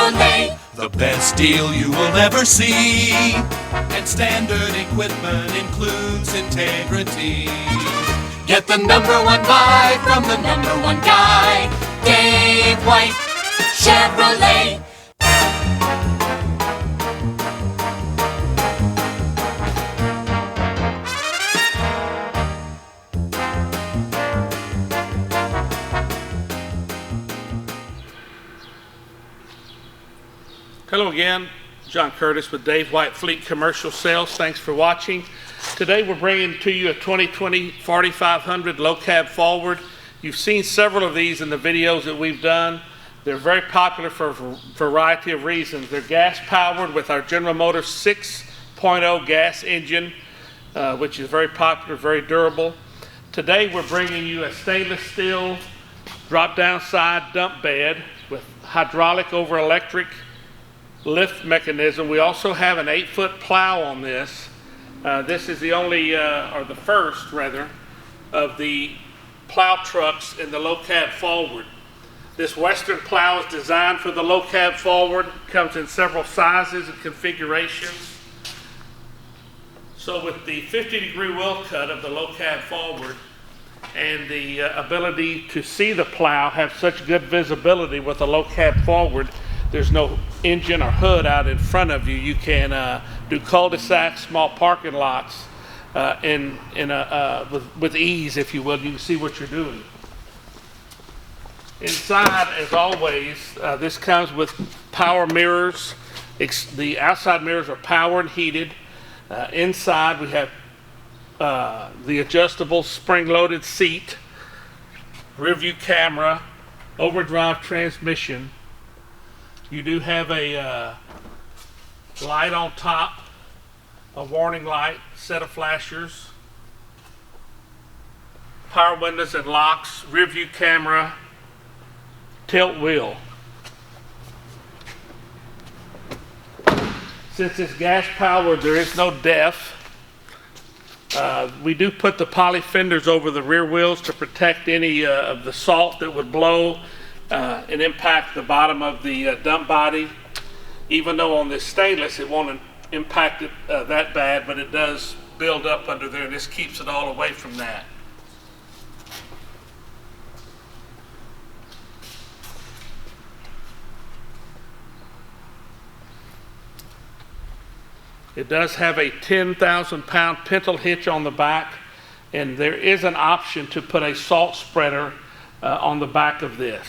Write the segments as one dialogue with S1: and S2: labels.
S1: Chevrolet. The best deal you will ever see. And standard equipment includes integrity. Get the #1 buy from the #1 guy, Dave White, Chevrolet.
S2: Hello again, John Curtis with Dave White Fleet Commercial Sales. Thanks for watching. Today we're bringing to you a 2020 4500 low cab forward. You've seen several of these in the videos that we've done. They're very popular for a variety of reasons. They're gas powered with our General Motors 6.0 gas engine, which is very popular, very durable. Today we're bringing you a stainless steel drop down side dump bed with hydraulic over electric lift mechanism. We also have an 8-foot plow on this. This is the only, or the first rather, of the plow trucks in the low cab forward. This Western plow is designed for the low cab forward. Comes in several sizes and configurations. So with the 50-degree wheel cut of the low cab forward and the ability to see the plow, have such good visibility with the low cab forward, there's no engine or hood out in front of you. You can do cul-de-sacs, small parking lots with ease, if you will. You can see what you're doing. Inside, as always, this comes with power mirrors. The outside mirrors are power and heated. Inside, we have the adjustable spring-loaded seat, rear view camera, overdrive transmission. You do have a light on top, a warning light, set of flashers, power windows and locks, rear view camera, tilt wheel. Since it's gas powered, there is no def. We do put the poly fenders over the rear wheels to protect any of the salt that would blow and impact the bottom of the dump body. Even though on this stainless it won't impact it that bad, but it does build up under there, and this keeps it all away from that. It does have a 10,000-pound pintle hitch on the back, and there is an option to put a salt spreader on the back of this.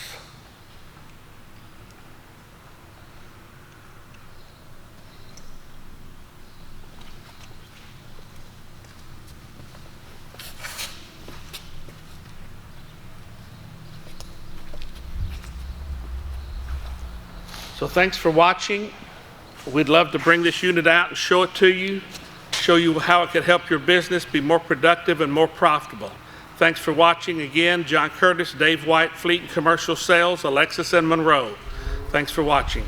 S2: So thanks for watching. We'd love to bring this unit out and show it to you, show you how it could help your business be more productive and more profitable. Thanks for watching. Again, John Curtis, Dave White, Fleet and Commercial Sales, Alexis and Monroe. Thanks for watching.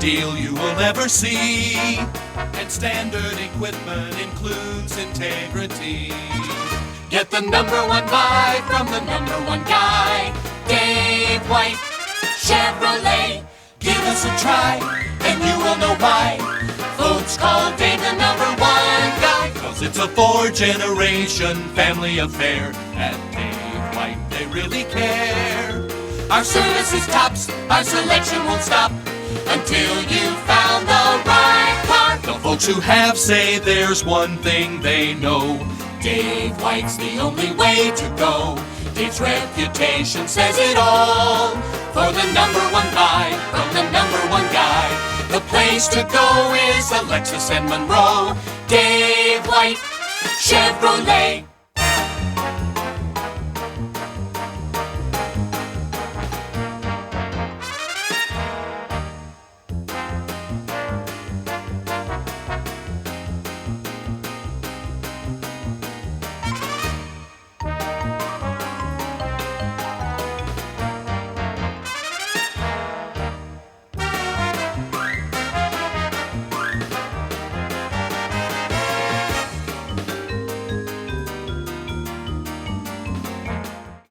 S1: deal you will never see. And standard equipment includes integrity. Get the #1 buy from the #1 guy, Dave White, Chevrolet. Give us a try, and you will know why. Folks call Dave the #1 guy, 'cause it's a 4-generation family affair. At Dave White, they really care. Our service is tops, our selection won't stop until you found the right car. The folks who have say there's one thing they know: Dave White's the only way to go. Dave's reputation says it all. For the #1 buy from the #1 guy, the place to go is the Lexus and Monroe. Dave White, Chevrolet.